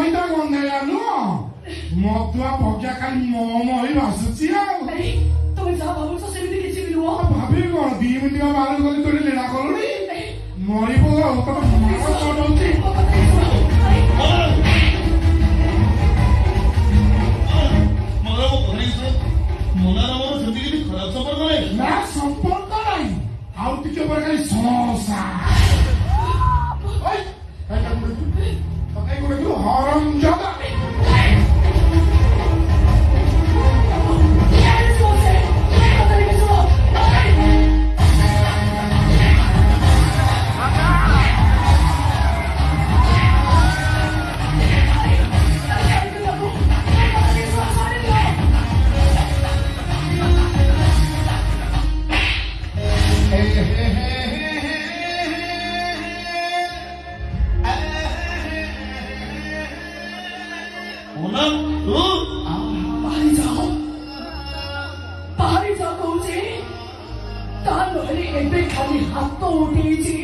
ମଇଦା ଗନ୍ଧେଇଲା ନୁହଁ ମଦୁଆ ପଜ୍ଞା ଖାଲି ମହି ଭାସୁଛି ଆଉ ତମେ ଯାହା ଭାବୁଛ ସେମିତି କିଛି ବି ନୁହଁ। ଭାବିବି କଣ 2 ମିନିଟ୍ ବାହାର କରି ତୋରି ଲୀଳା କଲୁଣି ମରିବ ଆଉ ତମ ମାର କଣଉଛି ନା ସମ୍ପର୍କ ନାହିଁ ଆଉ ଟିକେ ପରେ ଖାଲି ସଂସା ହରମ ଜଗା ତା ନହେଲେ ଏବେ ଖାଲି ହାତ ଉଠେଇଛି